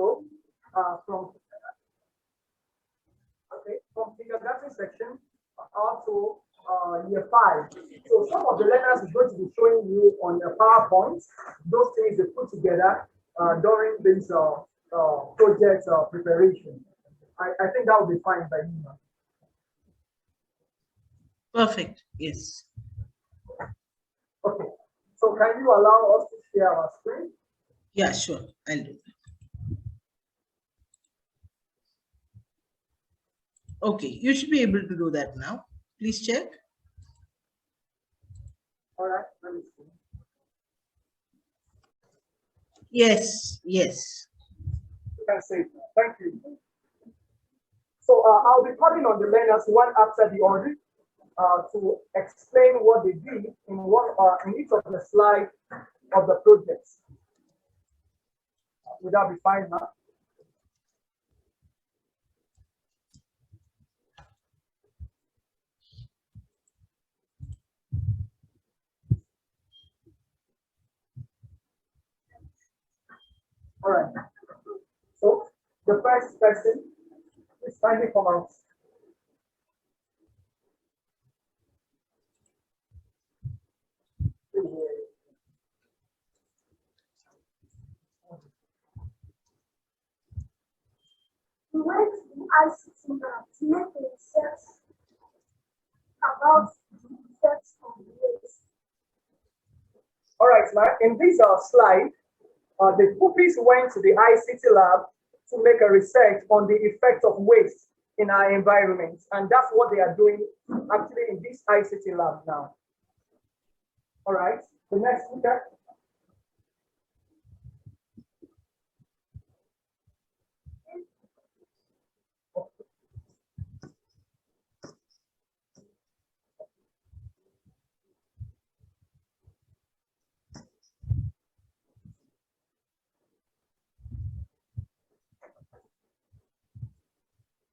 control from kindergarten section up to year 5. So some of the learners is going to be showing you on your PowerPoint those things they put together during this project preparation. I think that will be fine by you. Perfect. Yes. Okay. So can you allow us to share our screen? Yeah, sure. I'll do that. Okay, you should be able to do that now. Please check. All right, let me see. Yes, yes. You can say, thank you. So I'll be calling on the learners one after the other to explain what they did in each of the slides of the projects. Would that be fine now? All right. So the first person is kindly come out. We went to ICT lab to make a research about effects on waste. All right, man. In this slide, the pupils went to the ICT lab to make a research on the effect of waste in our environment. And that's what they are doing actually in this ICT lab now. All right, the next speaker.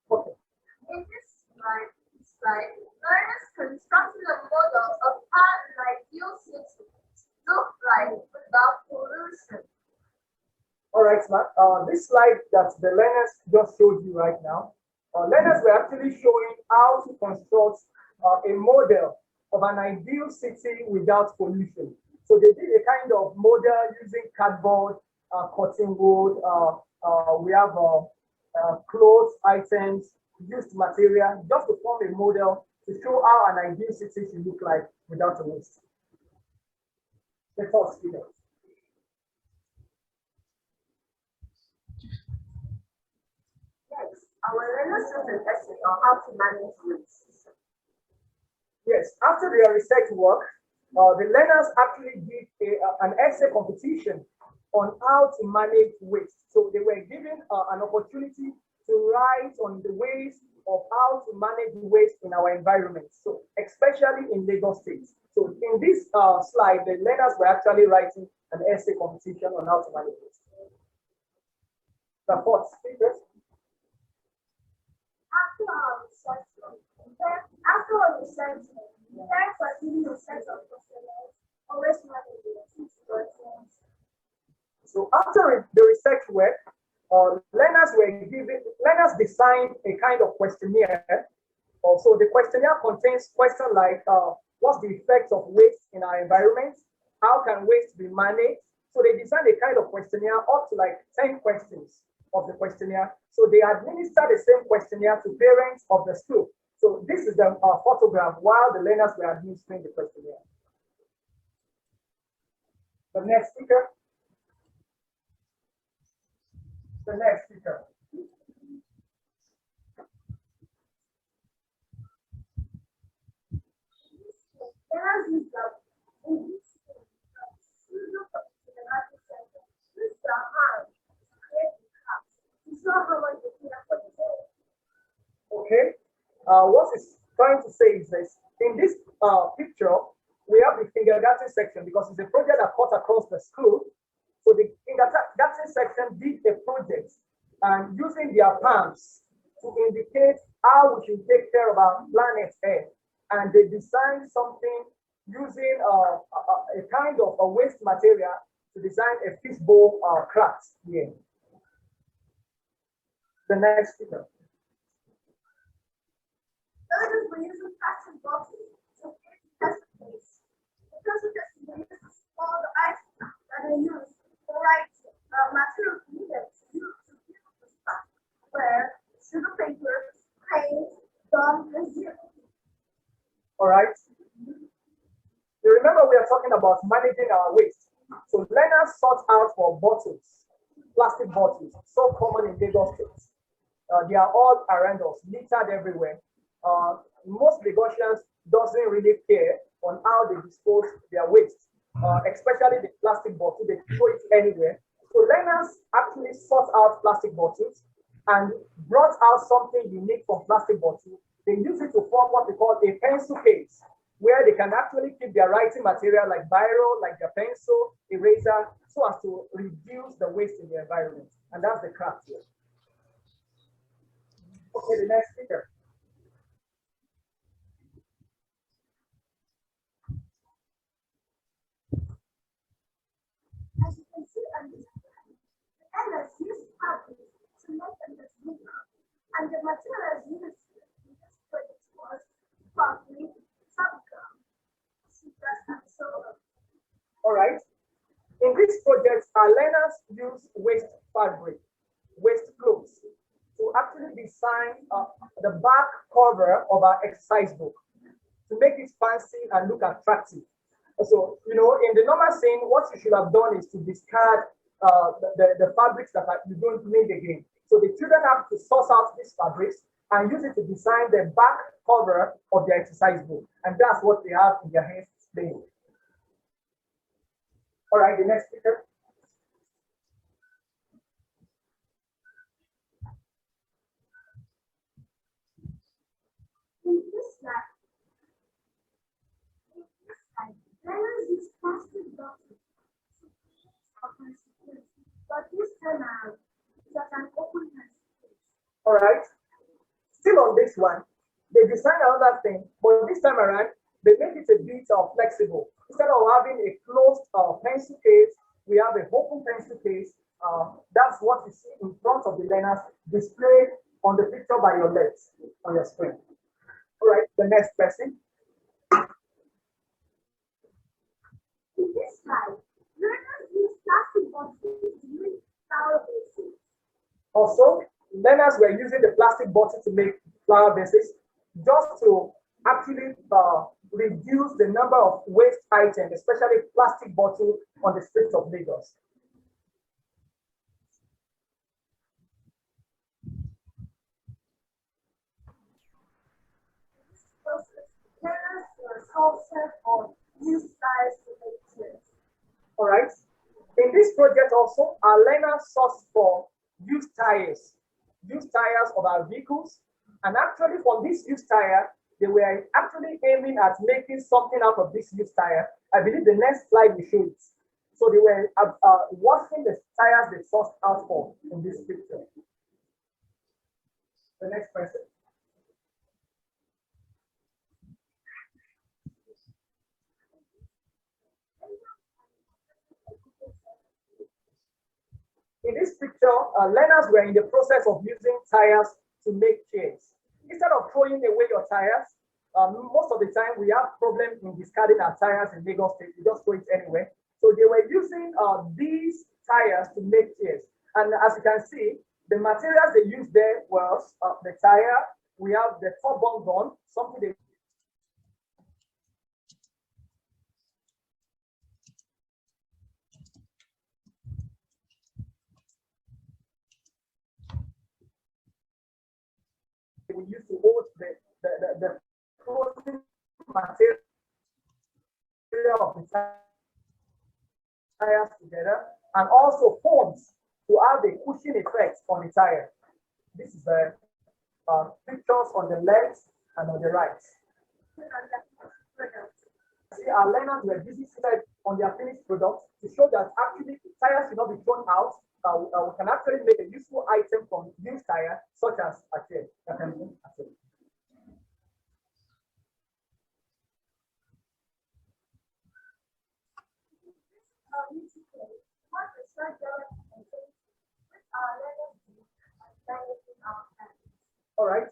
Okay. In this slide, learners constructed a model of how an ideal city look like without pollution. All right, Matt. This slide that the learners just showed you right now, learners were actually showing how to construct a model of an ideal city without pollution. So they did a kind of model using cardboard, cotton wood. We have clothes items, used material, just to form a model to show how an ideal city should look like without a waste. The first speaker. Next, our learners wrote an essay on how to manage waste. Yes, after their research work, the learners actually did an essay competition on how to manage waste. So they were given an opportunity to write on the ways of how to manage waste in our environment. So especially in Lagos State. So in this slide, the learners were actually writing an essay competition on how to manage waste. The fourth speaker. After our research, parents are giving a set of questionnaires on waste management. So after the research work, learners designed a kind of questionnaire. Also, the questionnaire contains questions like, what's the effect of waste in our environment? How can waste be managed? So they designed a kind of questionnaire up to like 10 questions of the questionnaire. So they administer the same questionnaire to parents of the school. So this is the photograph while the learners were administering the questionnaire. The next speaker. The next speaker. Okay. What it's trying to say is this. In this picture, we have the kindergarten section because it's a project that cut across the school. So the kindergarten section did a project and using their palms to indicate how we should take care of our planet Earth. And they designed something using a kind of a waste material to design a fishbowl craft here. The next speaker. Learners were using plastic boxes to test the case. The process uses all the items that are used for writing materials needed to use to build the stuff, where sugar paper, paint, gum, and zero. All right. You remember we are talking about managing our waste. So learners sought out for bottles, plastic bottles, so common in Lagos State. They are all around us, littered everywhere. Most Lagosians doesn't really care on how they dispose their waste, especially the plastic bottle. They throw it anywhere. So learners actually sought out plastic bottles and brought out something unique from plastic bottle. They use it to form what we call a pencil case, where they can actually keep their writing material like biro, like their pencil, eraser, so as to reduce the waste in the environment. And that's the craft here. Okay, the next speaker. As you can see on this slide, the learners used fabric to make them this bigger, and the materials used in this project was fabric, subgum, citrus, and so on. All right. In this project, our learners use waste fabric, waste clothes, to actually design the back cover of our exercise book to make it fancy and look attractive. So, you know, in the normal scene, what you should have done is to discard the fabrics that you don't need again. So the children have to source out these fabrics and use it to design the back cover of their exercise book. And that's what they have in their hands today. All right, the next speaker. In this slide, learners use plastic bottles to create a pencil, but this time around, it was an open pencil. All right. Still on this one, they designed another thing, but this time around, they make it a bit flexible. Instead of having a closed pencil case, we have an open pencil case. That's what you see in front of the learners displayed on the picture by your left on your screen. All right, the next person. In this slide, learners use plastic bottles to make flower vases. Also, learners were using the plastic bottle to make flower vases just to actually reduce the number of waste items, especially plastic bottles on the streets of Lagos. Learners were sculpted or used styles to make chairs. All right. In this project also, our learners sourced for used tires of our vehicles. And actually from this used tire, they were actually aiming at making something out of this used tire. I believe the next slide will show it. So they were washing the tires they sourced out for in this picture. The next person. In this picture, learners were in the process of using tires to make chairs. Instead of throwing away your tires, most of the time we have problems in discarding our tires in Lagos State. We just throw it anywhere. So they were using these tires to make chairs. And as you can see, the materials they used there was the tire. We have the top-on gun, something they we used to hold the clothing material of the tires together, and also foams to have a cushion effect on the tire. This is the pictures on the left and on the right. See, our learners were busy seated on their finished product to show that actually tires should not be thrown out. We can actually make a useful item from used tire, such as a chair. All right.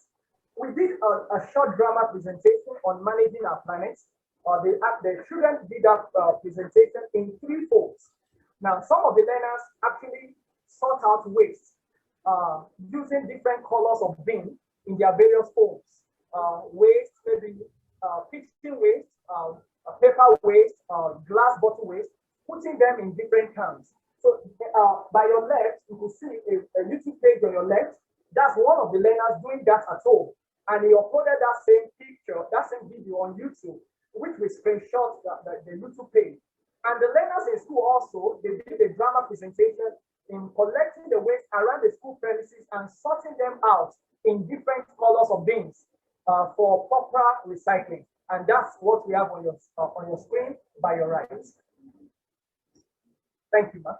We did a short drama presentation on managing our planet. The children did that presentation in three folds. Now, some of the learners actually sort out waste using different colors of bin in their various folds. Waste, maybe kitchen waste, paper waste, glass bottle waste, putting them in different cans. So by your left, you can see a YouTube page on your left. That's one of the learners doing that at home. And he uploaded that same picture, that same video on YouTube, which we screenshot the YouTube page. And the learners in school also, they did a drama presentation in collecting the waste around the school premises and sorting them out in different colors of bins for proper recycling. And that's what we have on your screen by your right. Thank you, ma'am.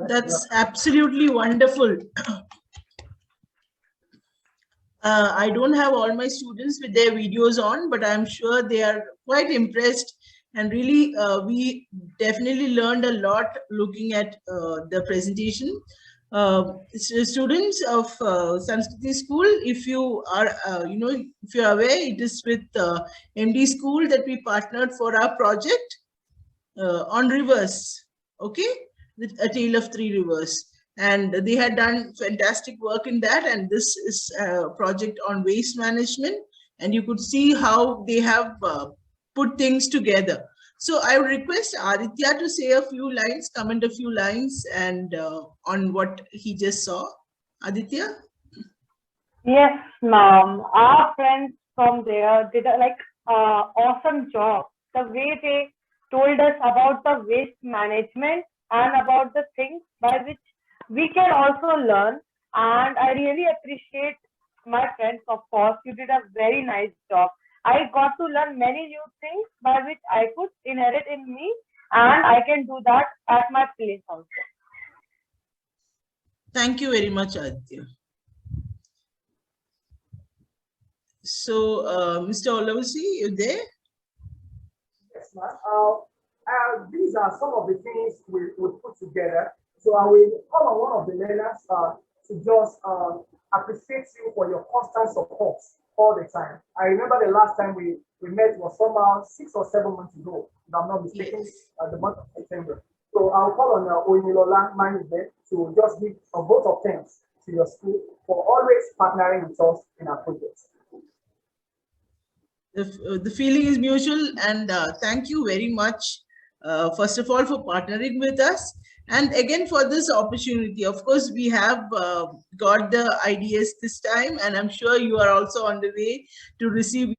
That's absolutely wonderful. I don't have all my students with their videos on, but I'm sure they are quite impressed. And really, we definitely learned a lot looking at the presentation. Students of Sanskriti School, if you are, if you are aware, it is with MD School that we partnered for our project on rivers, okay, with A Tale of Three Rivers. And they had done fantastic work in that. And this is a project on waste management. And you could see how they have put things together. So I would request Aditya to say a few lines, comment a few lines and on what he just saw. Aditya? Yes, ma'am. Our friends from there did a awesome job. The way they told us about the waste management and about the things by which we can also learn. And I really appreciate my friends. Of course, you did a very nice job. I got to learn many new things by which I could inherit in me, and I can do that at my place also. Thank you very much, Aditya. So, Mr. Olawusi, you there? Yes, ma'am. These are some of the things we put together. So I will call on one of the learners to just appreciate you for your constant support all the time. I remember the last time we met was somehow 6 or 7 months ago, if I'm not mistaken, Yes. the month of September. So I'll call on Oyinilola manager to just give a vote of thanks to your school for always partnering with us in our projects. The feeling is mutual, and thank you very much, first of all, for partnering with us, and again for this opportunity. Of course, we have got the ideas this time, and I'm sure you are also on the way to receive